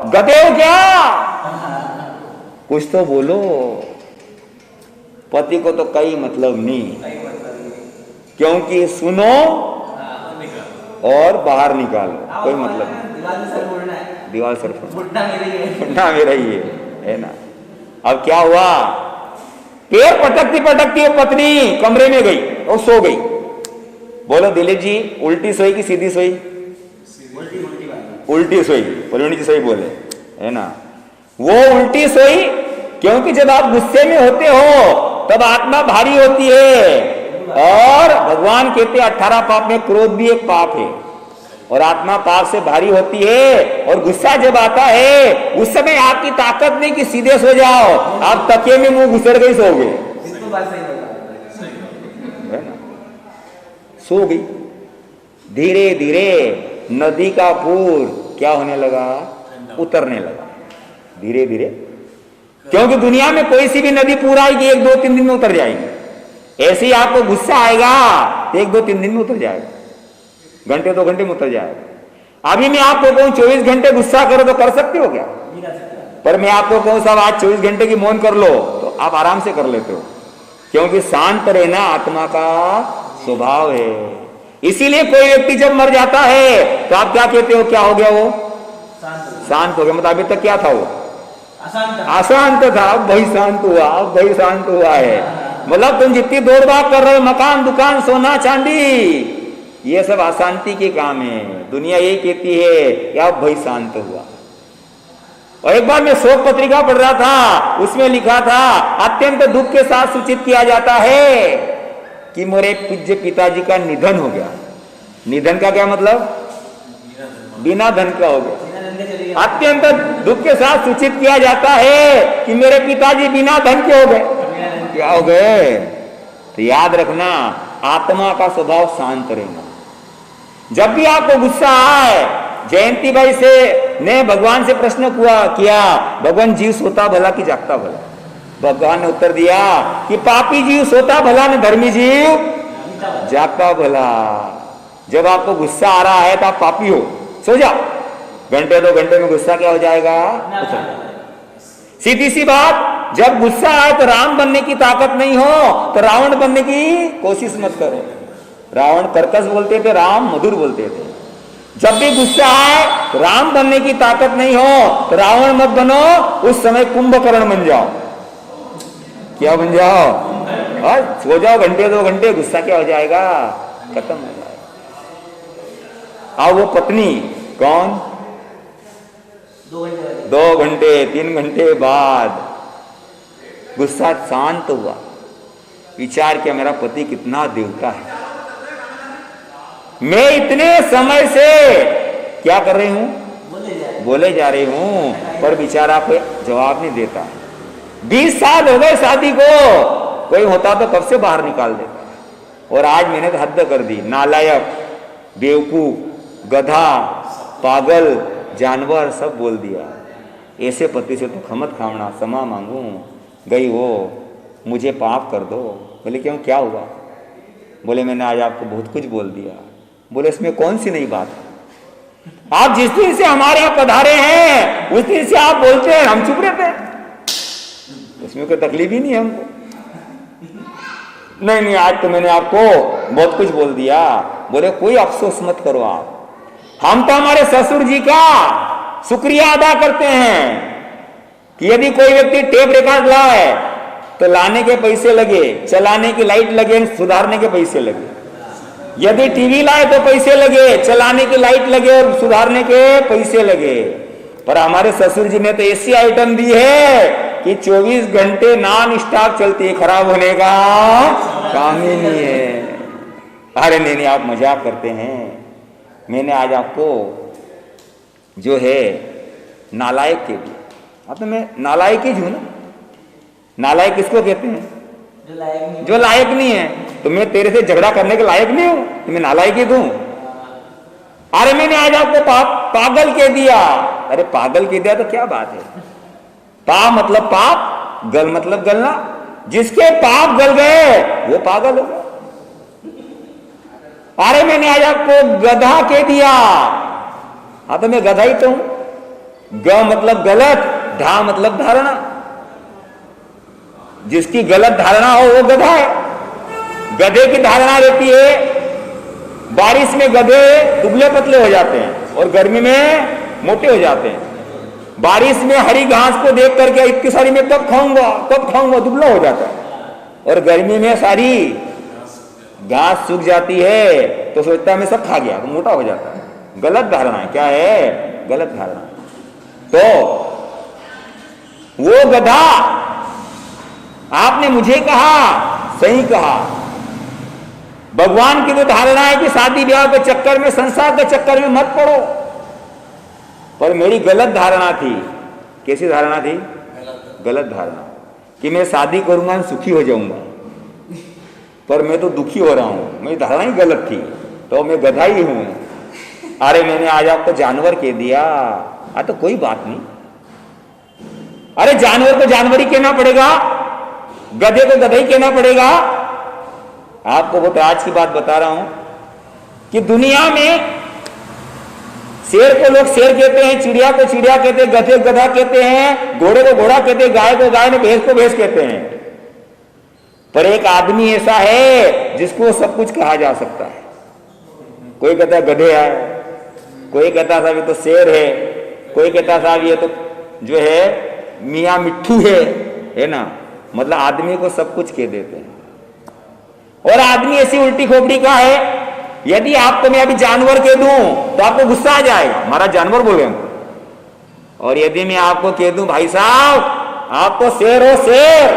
गधे हो क्या? कुछ तो बोलो। पति को तो कई मतलब नहीं, क्योंकि सुनो और बाहर निकालो, कोई मतलब नहीं। दीवार सर फुटना मेरा ही है ना। अब क्या हुआ, पैर पटकती पटकती वो पत्नी कमरे में गई और सो गई। बोलो दिलीप जी, उल्टी सोई कि सीधी सोई? उल्टी सोई, प्रवीण जी सोई बोले, है ना। वो उल्टी सोई क्योंकि जब आप गुस्से में होते हो तब आत्मा भारी होती है, और भगवान कहते हैं 18 पाप में क्रोध भी एक पाप है, और आत्मा पाप से भारी होती है। और गुस्सा जब आता है उस समय आपकी ताकत नहीं कि सीधे सो जाओ, आप तकिए में मुंह घुसर गई सो गए, है ना। सो गई। धीरे धीरे नदी का पूर क्या होने लगा, उतरने लगा धीरे धीरे, क्योंकि दुनिया में कोई सी भी नदी पूर आएगी 1-2-3 दिन में उतर जाएगी। ऐसे ही आपको गुस्सा आएगा 1-2-3 दिन में उतर जाएगा, घंटे 2 घंटे में उतर जाएगा। अभी मैं आपको कहूं 24 घंटे गुस्सा करो तो कर सकते हो क्या? पर मैं आपको कहूं साहब आज 24 घंटे की मौन कर लो तो आप आराम से कर लेते हो, क्योंकि शांत रहना आत्मा का स्वभाव है। इसीलिए कोई व्यक्ति जब मर जाता है तो आप क्या कहते हो, क्या हो गया वो? शांत हो गया। मतलब अभी तक क्या था वो? अशांत था, अब भाई शांत हुआ, अब भाई शांत हुआ है। मतलब तुम जितनी दौड़ भाग कर रहे हो, मकान दुकान सोना चांदी, ये सब अशांति के काम है। दुनिया यही कहती है कि अब भाई शांत हुआ। और एक बार मैं शोक पत्रिका पढ़ रहा था, उसमें लिखा था अत्यंत दुख के साथ सूचित किया जाता है कि मेरे पूज्य पिताजी का निधन हो गया। निधन का क्या मतलब? बिना धन का हो गया। अत्यंत दुख के साथ सूचित किया जाता है कि मेरे पिताजी बिना धन के हो गए। क्या हो गए? तो याद रखना आत्मा का स्वभाव शांत रहना। जब भी आपको गुस्सा आए, जयंती भाई से ने भगवान से प्रश्न किया, भगवान जीव सोता भला कि जागता भला? भगवान ने उत्तर दिया कि पापी जीव सोता भला न धर्मी जीव जागता भला। जब आपको गुस्सा आ रहा है तो आप पापी हो, सो जाओ, घंटे 2 घंटे में गुस्सा क्या हो जाएगा, सीधी सी बात। जब गुस्सा आए तो राम बनने की ताकत नहीं हो तो रावण बनने की कोशिश मत करो। रावण कर्कश बोलते थे, राम मधुर बोलते थे। जब भी गुस्सा आए तो राम बनने की ताकत नहीं हो तो रावण मत बनो, उस समय कुंभकर्ण बन जाओ। क्या बन जाओ? और सो जाओ घंटे 2 घंटे, गुस्सा क्या हो जाएगा, खत्म हो जाएगा। अब वो पत्नी कौन? 2 घंटे 3 घंटे बाद गुस्सा शांत हुआ, विचार किया मेरा पति कितना देवता है, मैं इतने समय से क्या कर रही हूं, बोले जा रही हूं, पर बेचारा कोई जवाब नहीं देता। 20 साल हो गए शादी को, कोई होता तो कब से बाहर निकाल देता। और आज मैंने तो हद कर दी, नालायक, बेवकूफ, गधा, पागल, जानवर सब बोल दिया। ऐसे पति से तो खमत खावना, क्षमा मांगू, गई वो, मुझे पाप कर दो। बोले क्यों, क्या हुआ? बोले मैंने आज आपको बहुत कुछ बोल दिया। बोले इसमें कौन सी नई बात है? आप जिस दिन से हमारे यहाँ पधारे हैं उस दिन से आप बोलते हैं, हम चुप रहते हैं, उसमें कोई तकलीफ ही नहीं है हमको। नहीं आज तो मैंने आपको बहुत कुछ बोल दिया। बोले कोई अफसोस मत करो आप, हम तो हमारे ससुर जी का शुक्रिया अदा करते हैं कि यदि कोई व्यक्ति टेप रिकॉर्ड लाए तो लाने के पैसे लगे, चलाने की लाइट लगे, सुधारने के पैसे लगे। यदि टीवी लाए तो पैसे लगे, चलाने की लाइट लगे और सुधारने के पैसे लगे। पर हमारे ससुर जी ने तो ऐसी आइटम दी है कि 24 घंटे नॉन स्टॉप चलती है, खराब होने का काम ही नहीं है। अरे नहीं आप मजाक करते हैं। मैंने आज आपको जो है नालायक के दिया। अब तो मैं नालायक ही हूं ना। नालायक किसको कहते हैं? जो लायक नहीं है। तो मैं तेरे से झगड़ा करने के लायक नहीं हूं तो मैं नालायक ही दूं? अरे मैंने आज आपको पागल कह दिया। अरे पागल कह दिया तो क्या बात है? पा मतलब पाप, गल मतलब गलना। जिसके पाप गल गए वो पागल हो गया। अरे मैंने आज आपको गधा कह दिया। हाँ तो मैं गधा ही तो हूं। ग मतलब गलत, धा मतलब धारणा। जिसकी गलत धारणा हो वो गधा है। गधे की धारणा रहती है बारिश में गधे दुबले पतले हो जाते हैं और गर्मी में मोटे हो जाते हैं। बारिश में हरी घास को देख करके इतनी सारी मैं कब खाऊंगा दुबला हो जाता है, और गर्मी में सारी घास सूख जाती है तो सोचता है मैं सब खा गया, तो मोटा हो जाता है। गलत धारणा है। क्या है? गलत धारणा। तो वो गधा, आपने मुझे कहा, सही कहा। भगवान की तो धारणा है कि शादी ब्याह के चक्कर में, संसार के चक्कर में मत पड़ो, पर मेरी गलत धारणा थी। कैसी धारणा थी? गलत धारणा कि मैं शादी करूंगा और सुखी हो जाऊंगा, पर मैं तो दुखी हो रहा हूं। मेरी धारणा ही गलत थी, तो मैं गधा ही हूं। अरे मैंने आज आपको जानवर कह दिया, तो कोई बात नहीं। अरे जानवर को जानवर ही कहना पड़ेगा, गधे को गधा ही कहना पड़ेगा। आपको बहुत आज की बात बता रहा हूं कि दुनिया में शेर को लोग शेर कहते हैं, चिड़िया को चिड़िया कहते हैं, गधे को गधा कहते हैं, घोड़े को घोड़ा कहते हैं, गाय को गाय, ने भैंस को भैंस कहते हैं। पर एक आदमी ऐसा है जिसको सब कुछ कहा जा सकता है। कोई कहता है गधे है, कोई कहता साहब ये तो शेर है, कोई कहता साहब ये तो जो है मियाँ मिट्ठू है ना। मतलब आदमी को सब कुछ कह देते हैं। और आदमी ऐसी उल्टी खोपड़ी का है, यदि आपको मैं अभी जानवर कह दूं तो आपको गुस्सा आ जाएगा, हमारा जानवर बोले हमको। और यदि मैं आपको कह दूं भाई साहब आप तो शेर हो, शेर,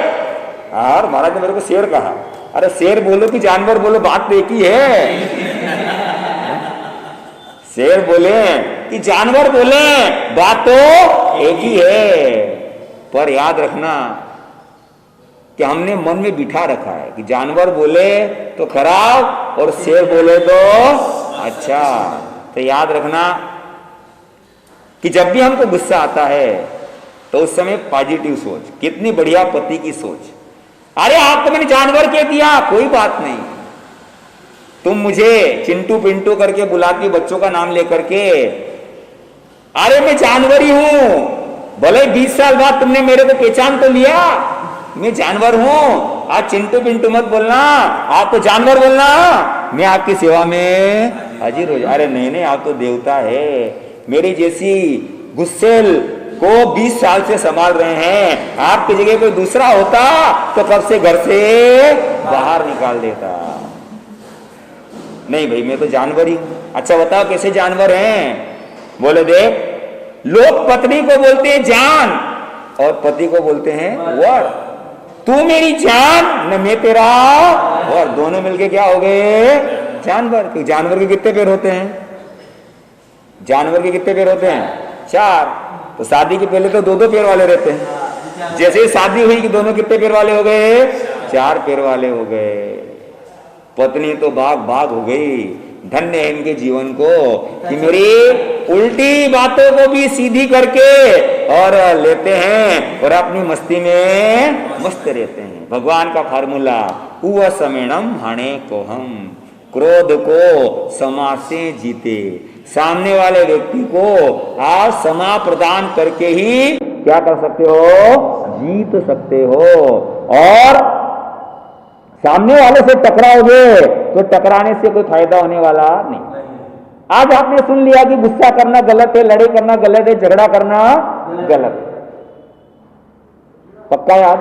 और महाराज ने मेरे को शेर कहा। अरे शेर बोलो कि जानवर बोलो, बात तो एक ही है। शेर बोले कि जानवर बोले, बात तो एक ही है। पर याद रखना कि हमने मन में बिठा रखा है कि जानवर बोले तो खराब और शेर बोले तो अच्छा। तो याद रखना कि जब भी हमको गुस्सा आता है तो उस समय पॉजिटिव सोच। कितनी बढ़िया पति की सोच। अरे आपको मैंने जानवर कह दिया, कोई बात नहीं, तुम मुझे चिंटू पिंटू करके बुलाती, बच्चों का नाम लेकर के। अरे मैं जानवर ही हूं, भले 20 साल बाद तुमने मेरे को पहचान तो लिया, मैं जानवर हूं। आज चिंटू पिंटू मत बोलना, आप तो जानवर बोलना, मैं आपकी सेवा में हाजिर हो जाऊं। अरे नहीं, आप तो देवता है। मेरी जैसी गुस्सेल को 20 साल से संभाल रहे हैं, आपकी जगह कोई दूसरा होता तो कब से घर से बाहर निकाल देता। नहीं भाई, मैं तो जानवर ही हूं। अच्छा बताओ कैसे जानवर हैं? बोले देख, लोग पत्नी को बोलते हैं जान और पति को बोलते हैं वर। तू मेरी जान न मैं तेरा वर, दोनों मिलके क्या हो गए? जानवर। क्योंकि जानवर के कितने पैर होते हैं? जानवर के कितने पैर होते हैं? 4। तो शादी के पहले तो 2-2 पैर वाले रहते हैं। जैसे ही शादी हुई कि दोनों कितने पैर वाले हो गए? 4 पैर वाले हो गए। पत्नी तो भाग हो गई। धन्य है इनके जीवन को कि मेरी उल्टी बातों को भी सीधी करके और लेते हैं और अपनी मस्ती में मस्त रहते हैं। भगवान का फार्मूला, उव समेणम हाणे को हम, क्रोध को समा से जीते। सामने वाले व्यक्ति को आप समा प्रदान करके ही क्या कर सकते हो? जीत सकते हो। और सामने वाले से टकराओगे तो टकराने से कोई फायदा होने वाला नहीं। आज आपने सुन लिया कि गुस्सा करना गलत है, लड़ाई करना गलत है, झगड़ा करना गलत है, पक्का याद?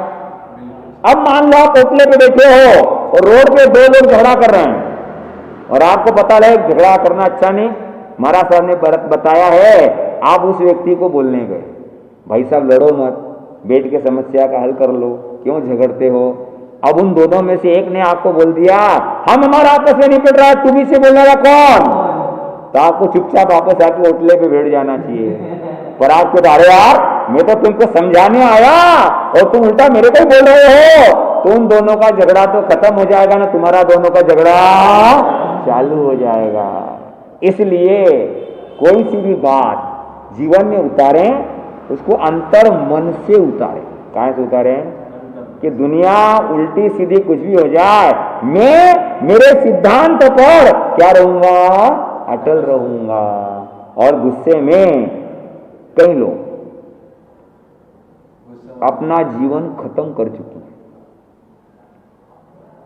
अब मान लो आप होटले पे बैठे हो और रोड पे 2 लोग झगड़ा कर रहे हैं और आपको पता है झगड़ा करना अच्छा नहीं, महाराज साहब ने बताया है। आप उस व्यक्ति को बोलने गए, भाई साहब लड़ो मत, बैठ के समस्या का हल कर लो, क्यों झगड़ते हो? अब उन दोनों में से एक ने आपको बोल दिया हम हमारा आपस में निपट रहा है, तुम ही से बोलने वाला कौन? तो आपको चुपचाप वापस आके होटले पे बैठ जाना चाहिए। पर आपको तो अरे यार मैं तो तुमको समझाने आया और तुम उल्टा मेरे को ही बोल रहे हो, तुम दोनों का झगड़ा तो खत्म हो जाएगा ना, तुम्हारा दोनों का झगड़ा चालू हो जाएगा। इसलिए कोई सी भी बात जीवन में उतारें उसको अंतर मन से उतारें। कहां से उतारें? कि दुनिया उल्टी सीधी कुछ भी हो जाए, मैं मेरे सिद्धांत पर क्या रहूंगा? अटल रहूंगा। और गुस्से में कई लोग अपना जीवन खत्म कर चुके हैं।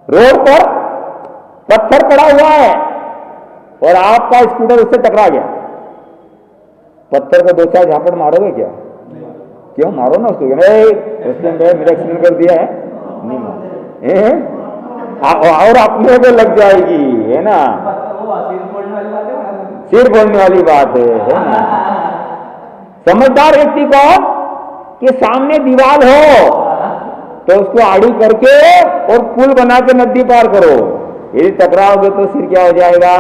रोड पर पत्थर पड़ा हुआ है और आपका स्कूटर उससे टकरा गया, पत्थर को 2-4 झापड़ मारोगे क्या? क्यों मारो ना उसको, नहीं उसने मेरा एक्सीडेंट कर दिया है, नहीं मारो और अपने को लग जाएगी, है ना, सिर फोड़ने वाली बात है ना। समझदार व्यक्ति कौन कि सामने दीवार हो तो उसको आड़ी करके और पुल बना के नदी पार करो, यदि टकराओगे तो सिर क्या हो जाएगा,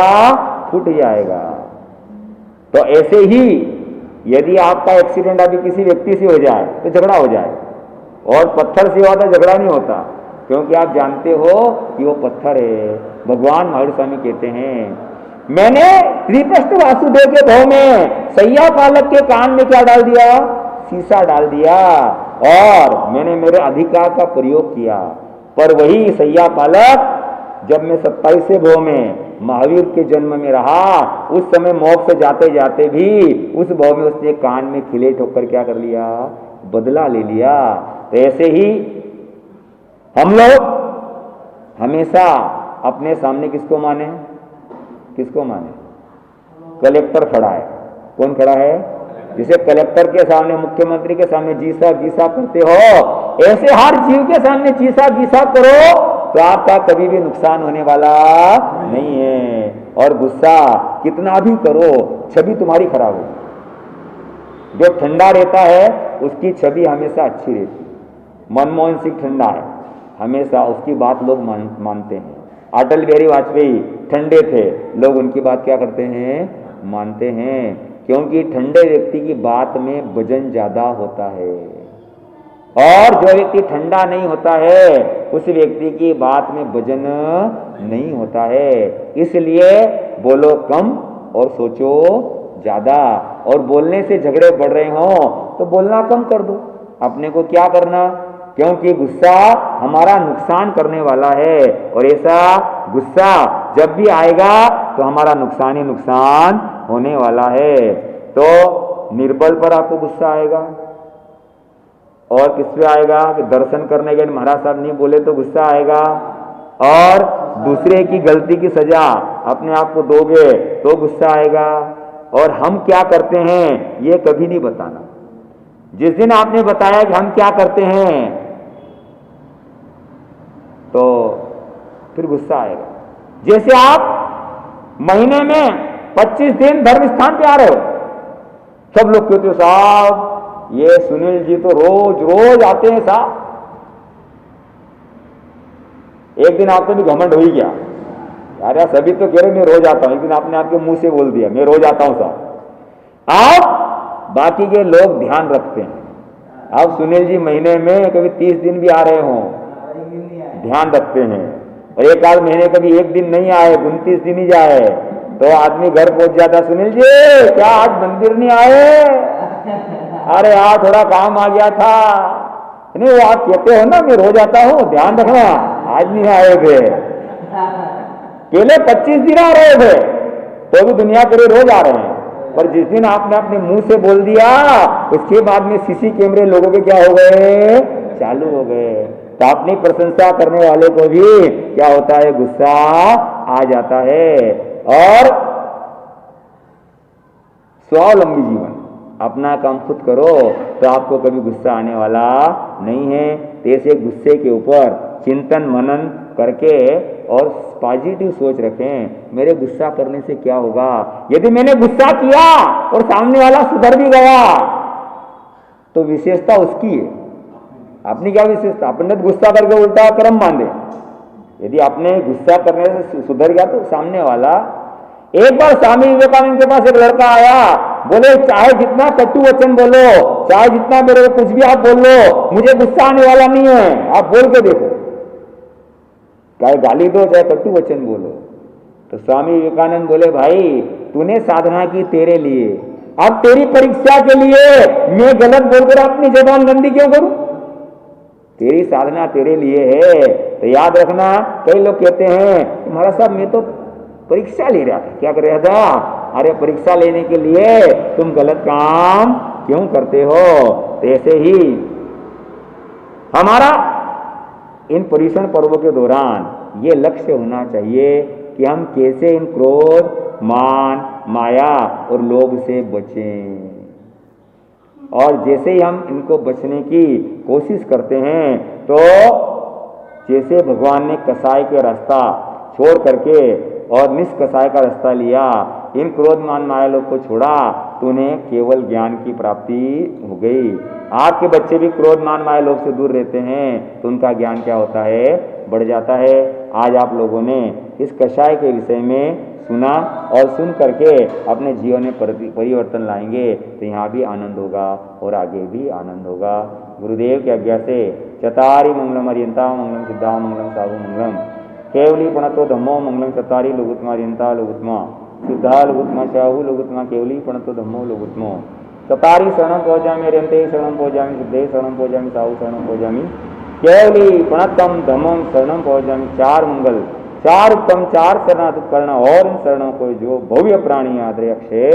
फूट जाएगा। तो ऐसे ही यदि आपका एक्सीडेंट अभी किसी व्यक्ति से हो जाए तो झगड़ा हो जाए, और पत्थर से होता झगड़ा नहीं होता, क्योंकि आप जानते हो कि वो पत्थर है। भगवान महावीर स्वामी कहते हैं, मैंने त्रिपृष्ठ वासुदेव के भाव में सैया पालक के कान में क्या डाल दिया, शीशा डाल दिया, और मैंने मेरे अधिकार का प्रयोग किया। पर वही सैया पालक जब मैं 27वें भाव में महावीर के जन्म में रहा, उस समय मोक्ष से जाते जाते भी उस भाव में उसने कान में खिले ठोकर क्या कर लिया, बदला ले लिया। तो ऐसे ही हम लोग हमेशा अपने सामने किसको माने, किसको माने? कलेक्टर खड़ा है, कौन खड़ा है? जिसे कलेक्टर के सामने, मुख्यमंत्री के सामने जी साहब करते हो, ऐसे हर जीव के सामने जी साहब करो तो आपका कभी भी नुकसान होने वाला नहीं है। और गुस्सा कितना भी करो छवि तुम्हारी खराब होगी। जो ठंडा रहता है उसकी छवि हमेशा अच्छी रहती है। मनमोहन सिंह ठंडा है, हमेशा उसकी बात लोग मानते हैं। अटल बिहारी वाजपेयी ठंडे थे, लोग उनकी बात क्या करते हैं, मानते हैं, क्योंकि ठंडे व्यक्ति की बात में वजन ज्यादा होता है। और जो व्यक्ति ठंडा नहीं होता है उस व्यक्ति की बात में वजन नहीं होता है। इसलिए बोलो कम और सोचो ज्यादा। और बोलने से झगड़े बढ़ रहे हो तो बोलना कम कर दो, अपने को क्या करना, क्योंकि गुस्सा हमारा नुकसान करने वाला है। और ऐसा गुस्सा जब भी आएगा तो हमारा नुकसान ही नुकसान होने वाला है। तो निर्बल पर आपको गुस्सा आएगा, और किस पे आएगा कि दर्शन करने के महाराज साहब नहीं बोले तो गुस्सा आएगा, और दूसरे की गलती की सजा अपने आप को दोगे तो गुस्सा आएगा। और हम क्या करते हैं ये कभी नहीं बताना। जिस दिन आपने बताया कि हम क्या करते हैं तो फिर गुस्सा आएगा। जैसे आप महीने में 25 दिन धर्म स्थान पे आ रहे हो, सब लोग कहते हो साहब ये सुनील जी तो रोज रोज आते हैं साहब। एक दिन आपको भी घमंड हो ही गया, यार सभी तो कह रहे मैं रोज आता हूं, एक दिन आपने आपके मुंह से बोल दिया मैं रोज आता हूं साहब। आप बाकी के लोग ध्यान रखते हैं, आप सुनील जी महीने में कभी 30 दिन भी आ रहे हो ध्यान रखते हैं, और एक आध महीने कभी एक दिन नहीं आए 29 दिन ही जाए तो आदमी घर पहुंच जाता, सुनील जी क्या आज मंदिर नहीं आए? अरे यार थोड़ा काम आ गया था। नहीं वो आप कहते हो ना मैं रोज आता हूं, ध्यान रखना आज नहीं आए थे। पहले 25 दिन आ रहे थे तो भी दुनिया करे रोज आ रहे हैं, पर जिस दिन आपने अपने मुंह से बोल दिया उसके बाद में सीसी कैमरे लोगों के क्या हो गए, चालू हो गए। तो अपनी प्रशंसा करने वाले को भी क्या होता है, गुस्सा आ जाता है। और स्वावलंबी जीवन, अपना काम खुद करो तो आपको कभी गुस्सा आने वाला नहीं है। तो ऐसे गुस्से के ऊपर चिंतन मनन करके और पॉजिटिव सोच रखें, मेरे गुस्सा करने से क्या होगा। यदि मैंने गुस्सा किया और सामने वाला सुधर भी गया तो विशेषता उसकी है, अपनी क्या विशेषता, अपने तो गुस्सा करके उल्टा क्रम बांधे। यदि आपने गुस्सा करने से सुधर गया तो सामने वाला। एक बार स्वामी विवेकानंद के पास एक लड़का आया, बोले चाहे जितना कटु वचन बोलो, चाहे जितना मेरे को कुछ भी आप बोल लो, मुझे गुस्सा आने वाला नहीं है, आप बोल के देखो, चाहे गाली दो चाहे कटु वचन बोलो। तो स्वामी विवेकानंद बोले भाई तूने साधना की तेरे लिए, अब तेरी परीक्षा के लिए मैं गलत बोलकर अपनी जबान गंदी क्यों करूं? तेरी साधना तेरे लिए है। तो याद रखना, कई लोग कहते हैं महाराज साहब मैं तो परीक्षा ले रहा था, क्या कर रहा था? अरे परीक्षा लेने के लिए तुम गलत काम क्यों करते हो? ऐसे ही हमारा इन पर्युषण पर्व के दौरान ये लक्ष्य होना चाहिए कि हम कैसे इन क्रोध, मान, माया और लोभ से बचें। और जैसे ही हम इनको बचने की कोशिश करते हैं तो जैसे भगवान ने कसाय के रास्ता छोड़ करके और निष्कसाय का रास्ता लिया, इन क्रोध, मान, माया लोग को छोड़ा तो उन्हें केवल ज्ञान की प्राप्ति हो गई। आपके बच्चे भी क्रोध, मान, माया लोग से दूर रहते हैं तो उनका ज्ञान क्या होता है? बढ़ जाता है। आज आप लोगों ने इस कषाय के विषय में सुना और सुन करके अपने जीवन में परिवर्तन लाएंगे तो यहाँ भी आनंद होगा और आगे भी आनंद होगा। गुरुदेव की आज्ञा से चतारी मंगलम अर्यंता मंगलम सिद्धा मंगलम साहु मंगलम केवली प्रणतो धम्मो मंगलम चतारी लघुत्मा अर्यंता लघुत्मा सिद्धा लघुत्मा साहु लघुत्मा केवली प्रणतो धम्मो लघुत्मो चतारी शरणम पहुँचामी अर्यंते शरणम पहुँचामी सिद्धे शरणम पहुँचामी साहु शरणम पहुँचामी केवली प्रणतम धम्मम शरणम पहुँचामी। चार मंगल, चार उत्तम, चार शरणागत कर्ण और इन शरणों को जो भव्य प्राणी आदरे अक्षय